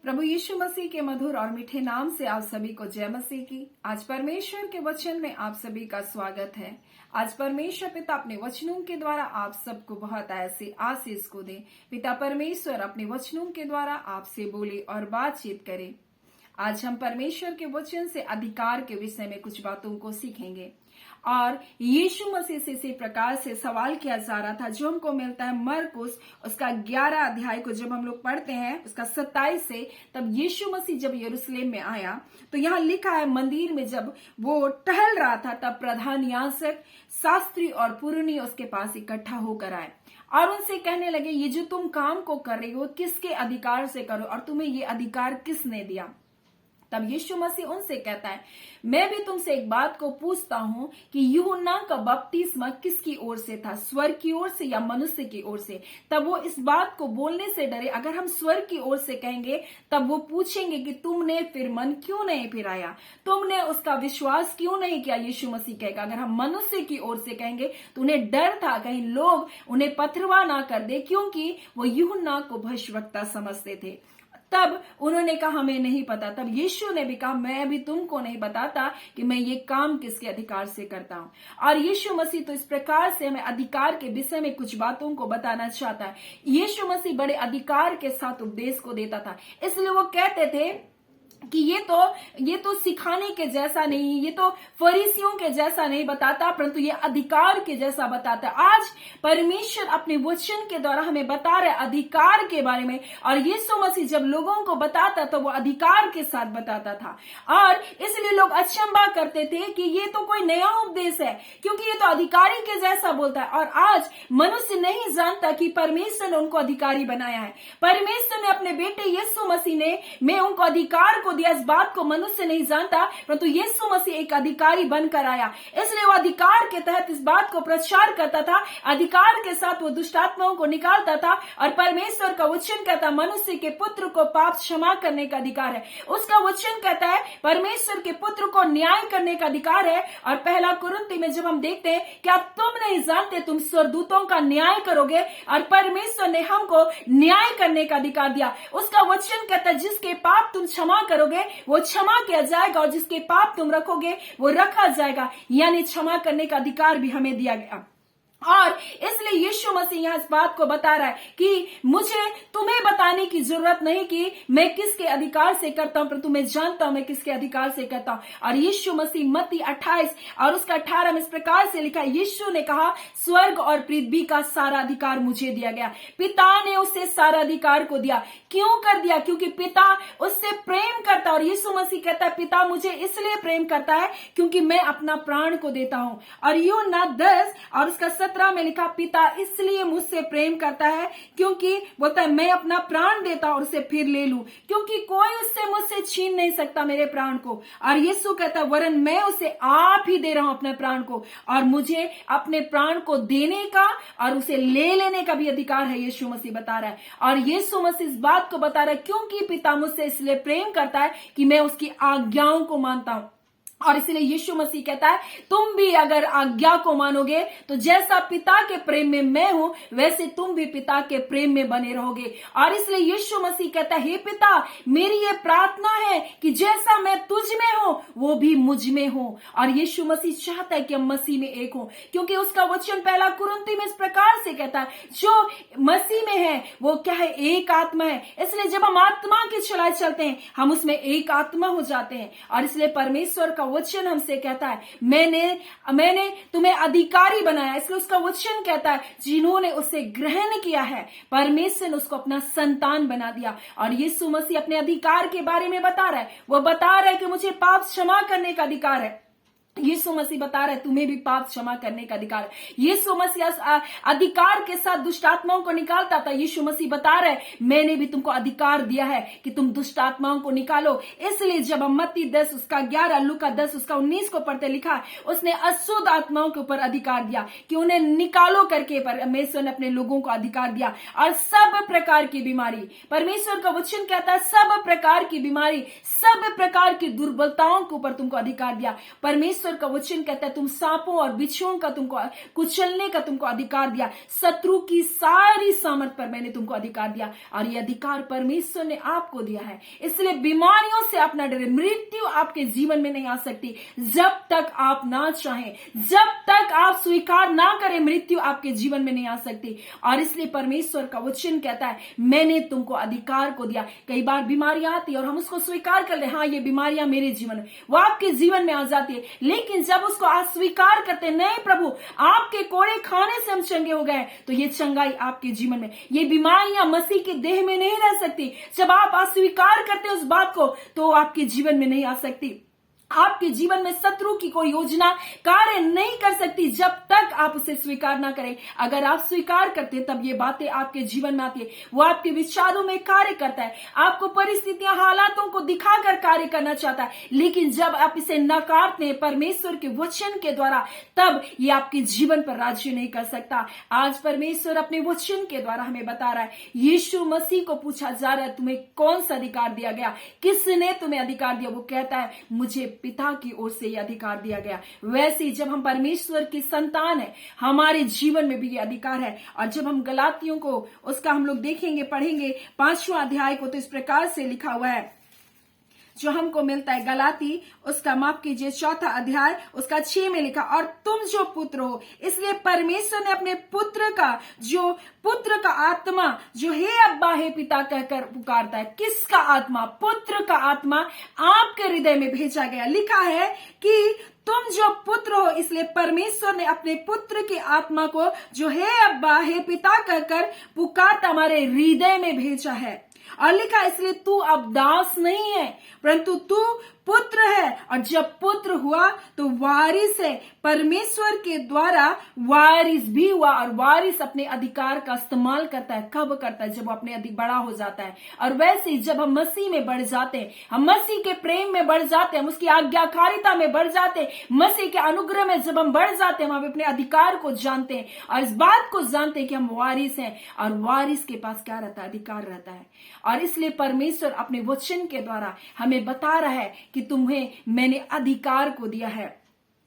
प्रभु यीशु मसीह के मधुर और मीठे नाम से आप सभी को जय मसीह की। आज परमेश्वर के वचन में आप सभी का स्वागत है। आज परमेश्वर पिता अपने वचनों के द्वारा आप सबको बहुत ऐसी आशीष को दे। पिता परमेश्वर अपने वचनों के द्वारा आपसे बोले और बातचीत करे। आज हम परमेश्वर के वचन से अधिकार के विषय में कुछ बातों को सीखेंगे और यीशु मसीह से इसी प्रकार से सवाल किया जा रहा था जो हमको मिलता है मरकुस उसका 11 अध्याय को जब हम लोग पढ़ते हैं उसका 27 से। तब यीशु मसीह जब यरूशलेम में आया तो यहाँ लिखा है मंदिर में जब वो टहल रहा था तब प्रधान याजक, शास्त्री और पुरनी उसके पास इकट्ठा होकर आए और उनसे कहने लगे, ये जो तुम काम को कर रही हो किसके अधिकार से करो और तुम्हें ये अधिकार किसने दिया। तब यीशु मसीह उनसे कहता है, मैं भी तुमसे एक बात को पूछता हूं कि यूहन्ना का बपतिस्मा किसकी ओर से था, स्वर्ग की ओर से या मनुष्य की ओर से। तब वो इस बात को बोलने से डरे। अगर हम स्वर्ग की ओर से कहेंगे तब वो पूछेंगे कि तुमने फिर मन क्यों नहीं फिराया, तुमने उसका विश्वास क्यों नहीं किया। यीशु मसीह कहेगा अगर हम मनुष्य की ओर से कहेंगे तो उन्हें डर था कहीं लोग उन्हें पथरवा ना कर दे, क्योंकि वो यूहन्ना को भविष्यवक्ता समझते थे। तब उन्होंने कहा हमें नहीं पता। तब यीशु ने भी कहा मैं भी तुमको नहीं बताता कि मैं ये काम किसके अधिकार से करता हूं। और यीशु मसीह तो इस प्रकार से हमें अधिकार के विषय में कुछ बातों को बताना चाहता है। यीशु मसीह बड़े अधिकार के साथ उपदेश को देता था, इसलिए वो कहते थे कि ये तो सिखाने के जैसा नहीं, ये तो फरीसियों के जैसा नहीं बताता, परंतु ये अधिकार के जैसा बताता है। आज परमेश्वर अपने वचन के द्वारा हमें बता रहे अधिकार के बारे में। और यीशु मसीह जब लोगों को बताता तो वो अधिकार के साथ बताता था और इसलिए लोग अचंभा करते थे कि ये तो कोई नया उपदेश है, क्योंकि ये तो अधिकारी के जैसा बोलता है। और आज मनुष्य नहीं जानता कि परमेश्वर ने उनको अधिकारी बनाया है। परमेश्वर ने अपने बेटे यीशु मसीह ने में उनको अधिकार को दिया। इस बात को मनुष्य नहीं जानता, परंतु यीशु मसीह एक अधिकारी बनकर आया, इसलिए वो अधिकार के तहत इस बात को प्रचार करता था। अधिकार के साथ वो दुष्ट आत्माओं को निकालता था। और परमेश्वर का वचन कहता मनुष्य के पुत्र को पाप क्षमा करने का अधिकार है। उसका वचन कहता है परमेश्वर के पुत्र को न्याय करने का अधिकार है। और पहला कुरिन्थी में जब हम देखते हैं, क्या तुम नहीं जानते तुम स्वर्गदूतों का न्याय करोगे, और परमेश्वर ने हमको न्याय करने का अधिकार दिया। उसका वचन कहता है जिसके पाप तुम क्षमा करोगे वो क्षमा किया जाएगा और जिसके पाप तुम रखोगे वो रखा जाएगा। यानी क्षमा करने का अधिकार भी हमें दिया गया। और इसलिए यीशु मसीह यहाँ इस बात को बता रहा है कि मुझे तुम्हें बताने की जरूरत नहीं कि मैं किसके अधिकार से करता हूं, परंतु मैं जानता हूं मैं किसके अधिकार से करता हूं। और यीशु मसीह मत्ती 28 और उसका 18 में इस प्रकार से लिखा, यीशु ने कहा स्वर्ग और पृथ्वी का सारा अधिकार मुझे दिया गया। पिता ने उसे सारा अधिकार को दिया। क्यों कर दिया? क्योंकि पिता उससे प्रेम करता। और यीशु मसीह कहता है पिता मुझे इसलिए प्रेम करता है क्योंकि मैं अपना प्राण को देता हूं। और यूहन्ना 10 और उसका 17 में लिखा, पिता इसलिए मुझसे प्रेम करता है क्योंकि बोलता है मैं अपना प्राण देता और उसे फिर ले लूं, क्योंकि कोई उससे मुझसे छीन नहीं सकता मेरे प्राण को। और यीशु कहता है वरन मैं उसे आप ही दे रहा हूं अपने प्राण को, और मुझे अपने प्राण को देने का और उसे ले लेने का भी अधिकार है। यीशु मसीह बता रहा है। और यीशु मसीह इस बात को बता रहा है क्योंकि पिता मुझसे इसलिए प्रेम करता है कि मैं उसकी आज्ञाओं को मानता हूं। और इसलिए यीशु मसीह कहता है तुम भी अगर आज्ञा को मानोगे तो जैसा पिता के प्रेम में मैं हूं वैसे तुम भी पिता के प्रेम में बने रहोगे। और इसलिए यीशु मसीह कहता है हे पिता मेरी ये प्रार्थना है कि जैसा मैं तुझ में हूं वो भी मुझ में हो। और यीशु मसीह चाहता है कि हम मसीह में एक हो, क्योंकि उसका वचन पहला कुरिन्थी में इस प्रकार से कहता है जो मसीह में है वो क्या है, एक आत्मा है। इसलिए जब हम आत्मा की चलाए चलते हैं हम उसमें एक आत्मा हो जाते हैं। और इसलिए परमेश्वर का वचन हमसे कहता है मैंने तुम्हें अधिकारी बनाया। इसलिए उसका वचन कहता है जिन्होंने उसे ग्रहण किया है परमेश्वर ने उसको अपना संतान बना दिया। और यीशु मसीह अपने अधिकार के बारे में बता रहा है। वो बता रहा है कि मुझे पाप क्षमा करने का अधिकार है। यीशु मसीह बता रहा है तुम्हें भी पाप क्षमा करने का अधिकार है। यीशु मसीह अधिकार के साथ दुष्ट आत्माओं को निकालता था। यीशु मसीह बता रहे मैंने भी तुमको अधिकार दिया है कि तुम दुष्ट आत्माओं को निकालो। इसलिए जब हम मत्ती 10 उसका 11, लूका 10 उसका 19 को पढ़ते लिखा उसने अशुद्ध आत्माओं के ऊपर अधिकार दिया कि उन्हें निकालो करके परमेश्वर ने अपने लोगों को अधिकार दिया। और सब प्रकार की बीमारी, परमेश्वर का वचन कहता है सब प्रकार की बीमारी, सब प्रकार की दुर्बलताओं के ऊपर तुमको अधिकार दिया। परमेश्वर परमेश्वर का वचन कहता है तुम सांपों और बिच्छुओं का तुमको कुचलने का तुमको अधिकार दिया, शत्रु की सारी सामर्थ पर मैंने तुमको अधिकार दिया, और ये अधिकार परमेश्वर ने आपको दिया है। इसलिए बीमारियों से आप ना डरे, मृत्यु आपके जीवन में नहीं आ सकती जब तक आप ना चाहें, जब तक आप स्वीकार ना करें, मृत्यु आपके जीवन में नहीं आ सकती। और इसलिए परमेश्वर का वचन कहता है मैंने तुमको अधिकार को दिया। कई बार बीमारियां आती है और हम उसको स्वीकार कर ले, हाँ ये बीमारियां मेरे जीवन में, वो आपके जीवन में आ जाती है, लेकिन जब उसको अस्वीकार करते नहीं प्रभु आपके कोड़े खाने से हम चंगे हो गए, तो ये चंगाई आपके जीवन में, ये बीमारियां मसीह के देह में नहीं रह सकती। जब आप अस्वीकार करते उस बात को तो आपके जीवन में नहीं आ सकती। आपके जीवन में शत्रु की कोई योजना कार्य नहीं कर सकती जब तक आप उसे स्वीकार ना करें। अगर आप स्वीकार करते तब ये बातें आपके जीवन में आती है, वो आपके विचारों में कार्य करता है, आपको परिस्थितियां हालातों को दिखाकर कार्य करना चाहता है, लेकिन जब आप इसे नकारते हैं परमेश्वर के वचन के द्वारा, तब ये आपके जीवन पर राज्य नहीं कर सकता। आज परमेश्वर अपने वचन के द्वारा हमें बता रहा है, यीशु मसीह को पूछा जा रहा है तुम्हें कौन सा अधिकार दिया गया, किसने तुम्हें अधिकार दिया? वो कहता है मुझे पिता की ओर से यह अधिकार दिया गया। वैसे ही जब हम परमेश्वर की संतान है, हमारे जीवन में भी ये अधिकार है। और जब हम गलातियों को उसका हम लोग देखेंगे, पढ़ेंगे 5वां अध्याय को, तो इस प्रकार से लिखा हुआ है जो हमको मिलता है। गलाती उसका माफ कीजिए 4था अध्याय उसका 6 में लिखा, और तुम जो पुत्र हो, इसलिए परमेश्वर ने अपने पुत्र का आत्मा जो हे अब्बा हे पिता कहकर पुकारता है। किसका आत्मा? पुत्र का आत्मा आपके हृदय में भेजा गया। लिखा है कि तुम जो पुत्र हो, इसलिए परमेश्वर ने अपने पुत्र की आत्मा को जो हे अब्बा हे पिता कहकर पुकारता हमारे हृदय में भेजा है। और लिखा इसलिए तू अब दास नहीं है परंतु तू पुत्र है, और जब पुत्र हुआ तो वारिस है, परमेश्वर के द्वारा वारिस भी हुआ। और वारिस अपने अधिकार का इस्तेमाल करता है। कब करता है? जब वो अपने अधिक बड़ा हो जाता है। और वैसे ही जब हम मसीह में बढ़ जाते हैं, हम मसीह के प्रेम में बढ़ जाते हैं, हम उसकी आज्ञाकारिता में बढ़ जाते हैं, मसीह के अनुग्रह में जब हम बढ़ जाते हैं, हम अपने अधिकार को जानते हैं और इस बात को जानते हैं कि हम वारिस हैं। और वारिस के पास क्या रहता है? अधिकार रहता है। और इसलिए परमेश्वर अपने वचन के द्वारा हमें बता रहा है कि तुम्हें मैंने अधिकार को दिया है।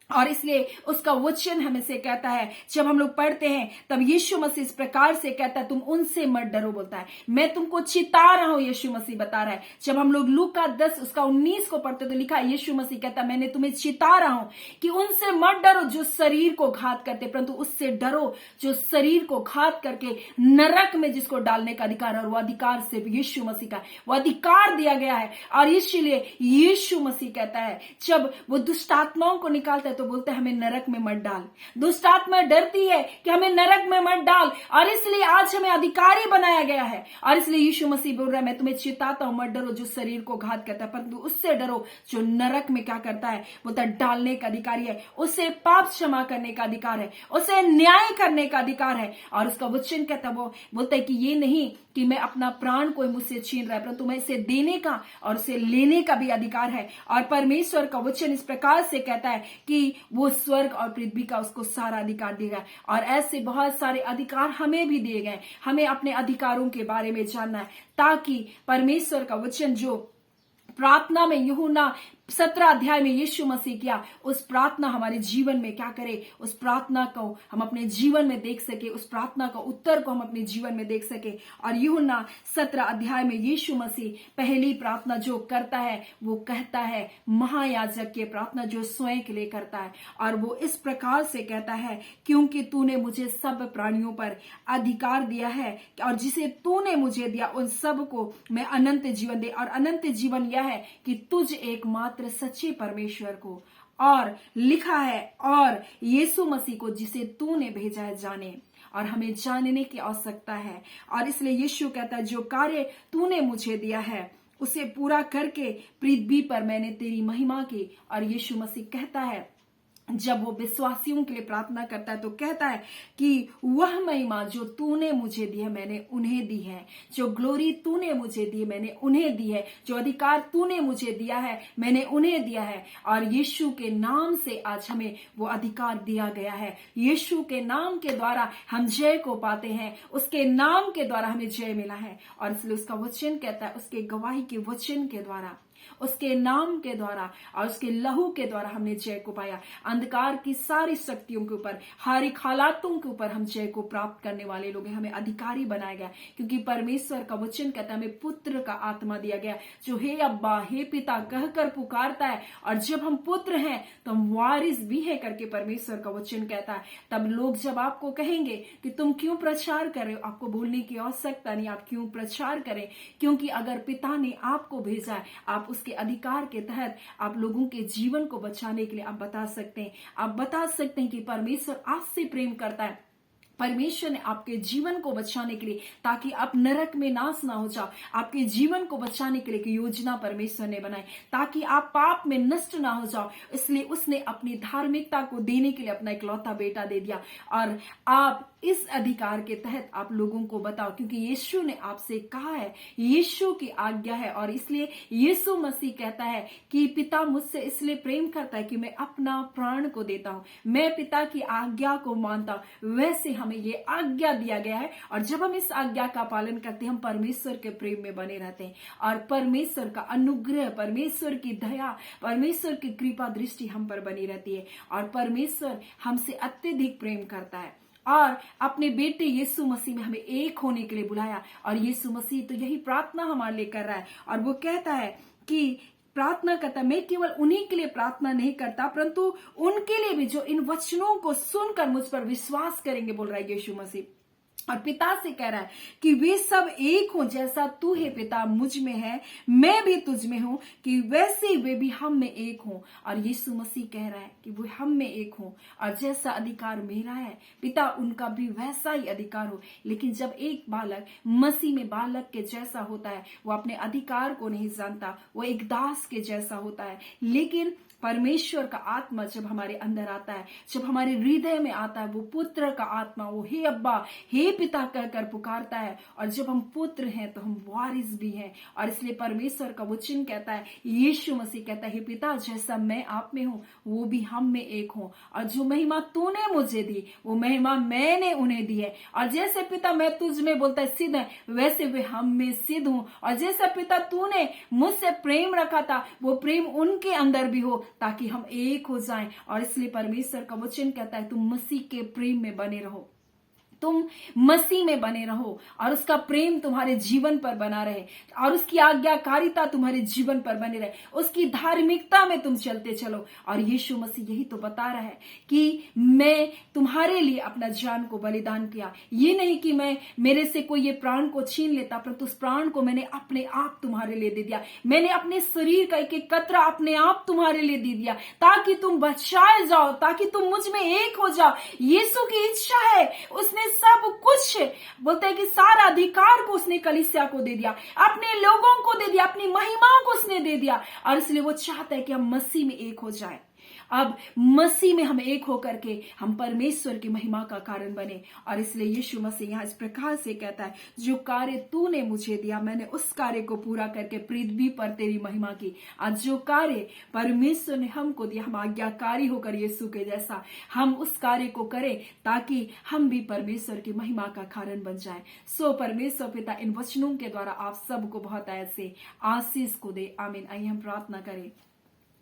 और इसलिए उसका वचन हमें से कहता है, जब हम लोग पढ़ते हैं तब यीशु मसीह इस प्रकार से कहता है तुम उनसे मत डरो, बोलता है मैं तुमको चिता रहा हूं। यीशु मसीह बता रहा है। जब हम लोग लूका 10 उसका 19 को पढ़ते तो लिखा है यीशु मसीह कहता है मैंने तुम्हें चिता रहा हूं कि उनसे मत डरो जो शरीर को घात करते, परंतु उससे डरो जो शरीर को घात करके नरक में जिसको डालने का अधिकार है। और वो अधिकार सिर्फ यीशु मसीह का, वो अधिकार दिया गया है। और इसलिए यीशु मसीह कहता है जब वो दुष्ट आत्माओं को निकालता है तो बोलते हैं हमें नरक में मत डाल। दुष्ट आत्मा डरती है कि हमें नरक में मत डाल, और इसलिए आज हमें अधिकारी बनाया गया है। और इसलिए यीशु मसीह बोल रहा है मैं तुम्हें चिताता हूं, मत डरो जो शरीर को घात करता है, परंतु उससे डरो जो नरक में क्या करता है? बोलता है डालने का अधिकारी है, उसे पाप क्षमा करने का अधिकार है, उसे न्याय करने का अधिकार है। और उसका वचन कहता है, वो बोलता है कि ये नहीं कि मैं अपना प्राण कोई मुझसे छीन रहा है, परंतु मैं इसे देने का और उसे लेने का भी अधिकार है। और परमेश्वर का वचन इस प्रकार से कहता है कि वो स्वर्ग और पृथ्वी का उसको सारा अधिकार देगा। और ऐसे बहुत सारे अधिकार हमें भी दिए गए। हमें अपने अधिकारों के बारे में जानना है, ताकि परमेश्वर का वचन जो प्रार्थना में यूहन्ना 17 अध्याय में यीशु मसीह किया, उस प्रार्थना हमारे जीवन में क्या करे, उस प्रार्थना को हम अपने जीवन में देख सके, उस प्रार्थना का उत्तर को हम अपने जीवन में देख सके। और यूहन्ना 17 अध्याय में यीशु मसीह पहली प्रार्थना जो करता है वो कहता है महायाजक की प्रार्थना जो स्वयं के लिए करता है। और वो इस प्रकार से कहता है क्योंकि तूने मुझे सब प्राणियों पर अधिकार दिया है और जिसे तूने मुझे दिया उन सब को मैं अनंत जीवन दे। और अनंत जीवन यह है कि तुझ एकमात्र सच्चे परमेश्वर को, और लिखा है और यीशु मसीह को जिसे तूने भेजा है जाने। और हमें जानने की आवश्यकता है। और इसलिए यीशु कहता है जो कार्य तूने मुझे दिया है उसे पूरा करके पृथ्वी पर मैंने तेरी महिमा की। और यीशु मसीह कहता है जब वो विश्वासियों के लिए प्रार्थना करता है तो कहता है कि वह महिमा जो तूने मुझे दी है मैंने उन्हें दी है, जो ग्लोरी तूने मुझे दी है मैंने उन्हें दी है, जो अधिकार तूने मुझे दिया है मैंने उन्हें दिया है। और यीशु के नाम से आज हमें वो अधिकार दिया गया है। यीशु के नाम के द्वारा हम जय को पाते हैं, उसके नाम के द्वारा हमें जय मिला है। और इसलिए उसका वचन कहता है, उसके गवाही के वचन के द्वारा उसके नाम के द्वारा और उसके लहू के द्वारा हमने जय को पाया। अंधकार की सारी शक्तियों के ऊपर, हर एक हालातों के ऊपर हम जय को प्राप्त करने वाले लोग हैं। हमें अधिकारी बनाया गया, क्योंकि परमेश्वर का वचन कहता है हमें पुत्र का आत्मा दिया गया, जो हे अब्बा हे पिता कहकर पुकारता है। और जब हम पुत्र हैं तो हम वारिस भी है करके परमेश्वर का वचन कहता है। तब लोग जब आपको कहेंगे कि तुम क्यों प्रचार कर रहे हो, आपको बोलने की आवश्यकता नहीं, आप क्यों प्रचार करें, क्योंकि अगर पिता ने आपको भेजा है, आप उसके अधिकार के तहत आप लोगों के जीवन को बचाने के लिए आप बता सकते हैं। आप बता सकते हैं कि परमेश्वर आपसे प्रेम करता है, परमेश्वर ने आपके जीवन को बचाने के लिए, ताकि आप नरक में नाश ना हो जाओ, आपके जीवन को बचाने के लिए की योजना परमेश्वर ने बनाई, ताकि आप पाप में नष्ट ना हो जाओ। इसलिए उसने अपनी धार्मिकता को देने के लिए अपना इकलौता बेटा दे दिया। और आप इस अधिकार के तहत आप लोगों को बताओ, क्योंकि यीशु ने आपसे कहा है, यीशु की आज्ञा है। और इसलिए यीशु मसीह कहता है कि पिता मुझसे इसलिए प्रेम करता है कि मैं अपना प्राण को देता हूं, मैं पिता की आज्ञा को मानता हूं। वैसे हमें ये आज्ञा दिया गया है, और जब हम इस आज्ञा का पालन करते हैं हम परमेश्वर के प्रेम में बने रहते हैं, और परमेश्वर का अनुग्रह, परमेश्वर की दया, परमेश्वर की कृपा दृष्टि हम पर बनी रहती है। और परमेश्वर हमसे अत्यधिक प्रेम करता है और अपने बेटे यीशु मसीह में हमें एक होने के लिए बुलाया। और यीशु मसीह तो यही प्रार्थना हमारे लिए कर रहा है, और वो कहता है कि प्रार्थना करता, मैं केवल उन्हीं के लिए प्रार्थना नहीं करता, परंतु उनके लिए भी जो इन वचनों को सुनकर मुझ पर विश्वास करेंगे, बोल रहा है यीशु मसीह। और पिता से कह रहा है कि वे सब एक हो, जैसा तू है पिता मुझ में है, मैं भी तुझ में हूं, कि वैसे वे भी हम में एक हो। और यीशु मसीह कह रहा है कि वो हम में एक हो, और जैसा अधिकार मेरा है पिता उनका भी वैसा ही अधिकार हो। लेकिन जब एक बालक मसीह में बालक के जैसा होता है, वो अपने अधिकार को नहीं जानता, वो एक दास के जैसा होता है। लेकिन परमेश्वर का आत्मा जब हमारे अंदर आता है, जब हमारे हृदय में आता है, वो पुत्र का आत्मा, वो हे अब्बा हे पिता कहकर पुकारता है। और जब हम पुत्र हैं तो हम वारिस भी हैं। और इसलिए परमेश्वर का वचन कहता है, यीशु मसीह कहता है, हे पिता जैसा मैं आप में हूं वो भी हम में एक हो, और जो महिमा तूने मुझे दी वो महिमा मैंने उन्हें दी है। और जैसे पिता मैं तुझ में बोलता है सिद्ध है, वैसे वे हम में सिद्ध हूं। और जैसा पिता तूने मुझसे प्रेम रखा था वो प्रेम उनके अंदर भी हो, ताकि हम एक हो जाएं। और इसलिए परमेश्वर का वचन कहता है तुम मसीह के प्रेम में बने रहो, तुम मसीह में बने रहो, और उसका प्रेम तुम्हारे जीवन पर बना रहे, और उसकी आज्ञाकारिता तुम्हारे जीवन पर बने रहे, उसकी धार्मिकता में तुम चलते चलो। और यीशु मसीह यही तो बता रहा है कि मैं तुम्हारे लिए अपना जान को बलिदान किया। ये नहीं कि मैं मेरे से कोई ये प्राण को छीन लेता, परंतु उस प्राण को मैंने अपने आप तुम्हारे लिए दे दिया। मैंने अपने शरीर का एक एक कतरा अपने आप तुम्हारे लिए दे दिया, ताकि तुम बचाए जाओ, ताकि तुम मुझ में एक हो जाओ। यीशु की इच्छा है, उसने सब कुछ बोलते हैं कि सारा अधिकार को उसने कलीसिया को दे दिया, अपने लोगों को दे दिया, अपनी महिमा को उसने दे दिया। और इसलिए वो चाहता है कि हम मसीह में एक हो जाए। अब मसीह में हम एक होकर के हम परमेश्वर की महिमा का कारण बने। और इसलिए यीशु मसीह यहाँ इस प्रकार से कहता है, जो कार्य तूने मुझे दिया मैंने उस कार्य को पूरा करके पृथ्वी पर तेरी महिमा की। आज जो कार्य परमेश्वर ने हमको दिया, हम आज्ञाकारी होकर यीशु के जैसा हम उस कार्य को करें, ताकि हम भी परमेश्वर की महिमा का कारण बन जाए। सो परमेश्वर पिता इन वचनों के द्वारा आप सबको बहुत ऐसे आशीष को दे। आमीन। आइए हम प्रार्थना करें।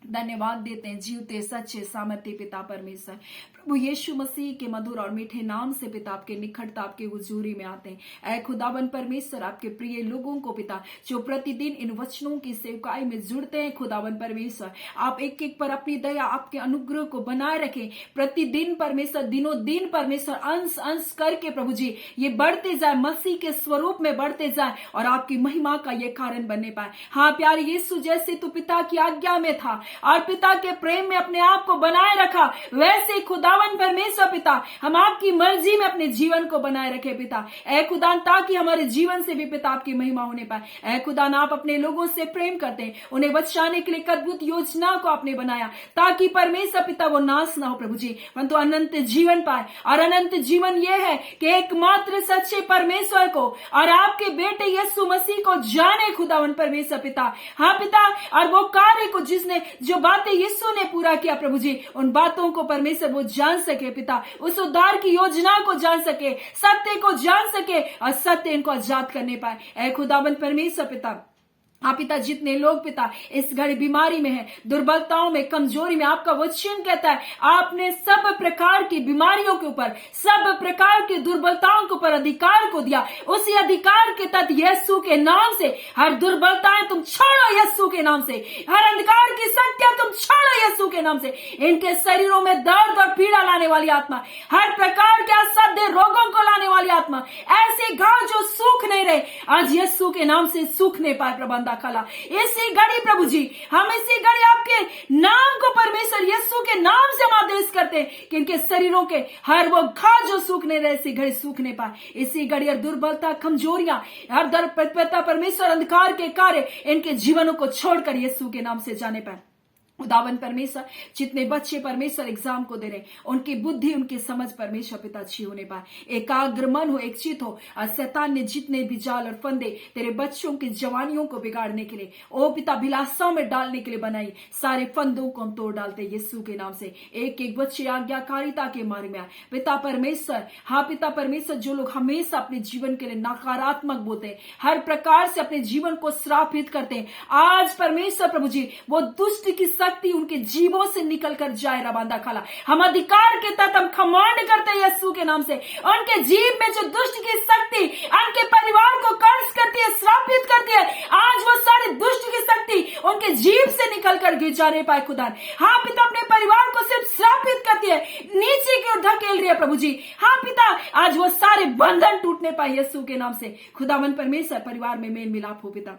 धन्यवाद देते हैं जीवते सच्चे सामर्थ्य पिता परमेश्वर, प्रभु यीशु मसीह के मधुर और मीठे नाम से पिता आपके निकटता आपके हुजूरी में आते हैं। ऐ खुदावन परमेश्वर, आपके प्रिय लोगों को पिता जो प्रतिदिन इन वचनों की सेवकाई में जुड़ते हैं, खुदावन परमेश्वर आप एक एक पर अपनी दया आपके अनुग्रह को बनाए रखें। प्रतिदिन परमेश्वर, दिनों दिन परमेश्वर अंश अंश करके प्रभु जी ये बढ़ते जाए, मसीह के स्वरूप में बढ़ते जाए, और आपकी महिमा का ये कारण बनने पाए। हाँ प्यारे यीशु, जैसे तू पिता की आज्ञा में था और पिता के प्रेम में अपने आप को बनाए रखा, वैसे खुदावन परमेश्वर पिता हम आपकी मर्जी में अपने जीवन को बनाए रखे पिता। ऐ खुदान, ताकि हमारे जीवन से भी पिता आपकी महिमा होने पाए। ऐ खुदान, आप अपने लोगों से प्रेम करते हैं, उन्हें बचाने के लिए एक अद्भुत योजना को आपने बनाया, ताकि परमेश्वर पिता वो नाश ना हो प्रभु जी, परंतु अनंत जीवन पाए। और अनंत जीवन यह है कि एकमात्र सच्चे परमेश्वर को और आपके बेटे यीशु मसीह को जाने खुदावन परमेश्वर पिता। हाँ पिता, और वो कार्य को जिसने जो बातें यीशु ने पूरा किया प्रभु जी, उन बातों को परमेश्वर वो जान सके पिता, उस उद्धार की योजना को जान सके, सत्य को जान सके, और सत्य इनको आजाद करने पाए। ऐ खुदावन परमेश्वर पिता, हाँ पिता, जितने लोग पिता इस घड़ी बीमारी में है, दुर्बलताओं में, कमजोरी में, आपका वचन कहता है आपने सब प्रकार की बीमारियों के ऊपर, सब प्रकार की दुर्बलताओं के ऊपर अधिकार को दिया। उसी अधिकार के तहत यीशु के नाम से हर दुर्बलताएं तुम छोड़ो, यीशु के नाम से हर अंधकार की शक्तियां तुम छोड़ो, यीशु के नाम से। इनके शरीरों में दर्द और पीड़ा लाने वाली आत्मा, हर प्रकार के असाध्य रोगों को लाने वाली आत्मा, ऐसे घाव जो सूख नहीं रहे, आज यीशु के नाम से सूखने पाए प्रबंध खाला। इसी घड़ी प्रभु जी, हम इसी घड़ी आपके नाम को परमेश्वर यीशु के नाम से हम आदेश करते हैं कि इनके शरीरों के हर वो घाव जो सूखने रहे, इसी घड़ी सूखने पाए। इसी घड़ी हर दुर्बलता, कमजोरियां, हर दर्द परमेश्वर अंधकार के कार्य इनके जीवनों को छोड़कर यीशु के नाम से जाने पाए। उदावन परमेश्वर, जितने बच्चे परमेश्वर एग्जाम को दे रहे, उनकी बुद्धि, उनकी समझ परमेश्वर पिता अच्छी होने पाए, एकाग्र मन हो, एक चित हो। और शैतान ने जितने भी जाल और फंदे तेरे बच्चों की जवानियों को बिगाड़ने के लिए, ओ पिता अभिलाषाओं में डालने के लिए बनाई, सारे फंदों को हम तोड़ डालते यीशु के नाम से। एक एक बच्चे आज्ञाकारिता के मार्ग में आए पिता परमेश्वर। हाँ पिता परमेश्वर, जो लोग हमेशा अपने जीवन के लिए नकारात्मक बोलते हैं, हर प्रकार से अपने जीवन को श्रापित करते हैं, आज परमेश्वर प्रभु जी वो दुष्ट की शक्ति उनके जीवों से निकल कर जाए रबांदा खाला। हम अधिकार के तहत हम कमांड करते हैं यीशु के नाम से, उनके जीव में जो दुष्ट की शक्ति उनके परिवार को कर्ज करती है, श्रापित करती है, आज वो सारे दुष्ट की शक्ति उनके जीव से निकल कर गिर जाने पाए खुदा। हाँ पिता, अपने परिवार को सिर्फ श्रापित करती है, नीचे की ओर धकेल रही है प्रभु जी। हाँ पिता, आज वो सारे बंधन टूटने पाए यीशु के नाम से। खुदावन परमेश्वर, परिवार में मेल मिलाप हो पिता।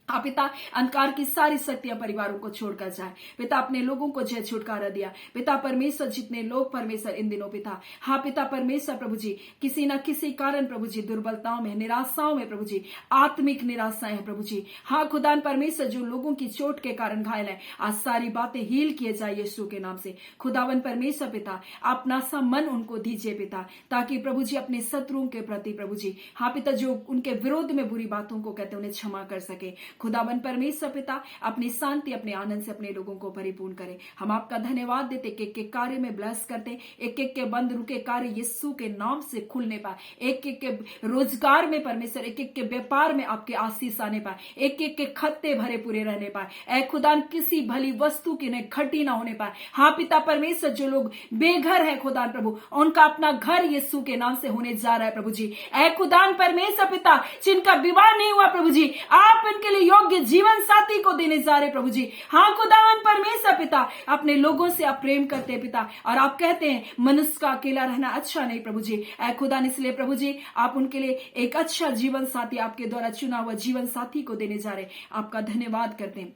हाँ पिता, अंधकार की सारी शक्तियां परिवारों को छोड़कर जाए पिता, अपने लोगों को जय छुटकारा दिया पिता परमेश्वर। जितने लोग परमेश्वर इन दिनों पिता, हाँ पिता परमेश्वर प्रभु जी, किसी न किसी कारण प्रभु जी दुर्बलताओं में, निराशाओं में प्रभु जी, आत्मिक निराशाएं हैं प्रभु जी। हाँ खुदान परमेश्वर, जो लोगों की चोट के कारण घायल है, आज सारी बातें हील किए जाए यीशु के नाम से। खुदावन परमेश्वर पिता, अपना सा मन उनको दीजिए पिता, ताकि प्रभु जी अपने शत्रुओं के प्रति प्रभु जी, हाँ पिता, जो उनके विरोध में बुरी बातों को कहते उन्हें क्षमा कर सके। खुदावन परमेश्वर पिता, अपनी शांति, अपने आनंद से अपने लोगों को परिपूर्ण करे। हम आपका धन्यवाद देते, एक एक कार्य में ब्लेस करते, एक एक के बंद रुके कार्य यीशु के नाम से खुलने पाए, एक एक के रोजगार में परमेश्वर, एक एक के व्यापार में आपके आशीष आने पाए, एक एक के खत्ते भरे पूरे रहने पाए। ऐ खुदा, किसी भली वस्तु की नहीं घटी ना होने पाए। हाँ पिता परमेश्वर, जो लोग बेघर है खुदा प्रभु, उनका अपना घर यीशु के नाम से होने जा रहा है प्रभु जी। ऐ खुदा परमेश्वर पिता, जिनका विवाह नहीं हुआ प्रभु जी, आप इनके लिए योग्य जीवन साथी को देने जा रहे प्रभु जी। हाँ खुदावन परमेश्वर पिता, अपने लोगों से आप प्रेम करते हैं पिता, और आप कहते हैं मनुष्य का अकेला रहना अच्छा नहीं प्रभु जी। ऐ खुदा, इसलिए प्रभु जी आप उनके लिए एक अच्छा जीवन साथी, आपके द्वारा चुना हुआ जीवन साथी को देने जा रहे। आपका धन्यवाद करते हैं,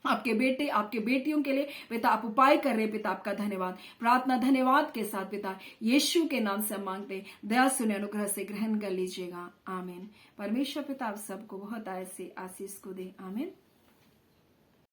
आपके बेटे, आपके बेटियों के लिए पिता आप उपाय कर रहे पिता, आपका धन्यवाद। प्रार्थना धन्यवाद के साथ पिता यीशु के नाम से हम मांगते, दया सुने, अनुग्रह से ग्रहण कर लीजिएगा, आमीन। परमेश्वर पिता आप सबको बहुत ऐसे आशीष को दे, आमीन।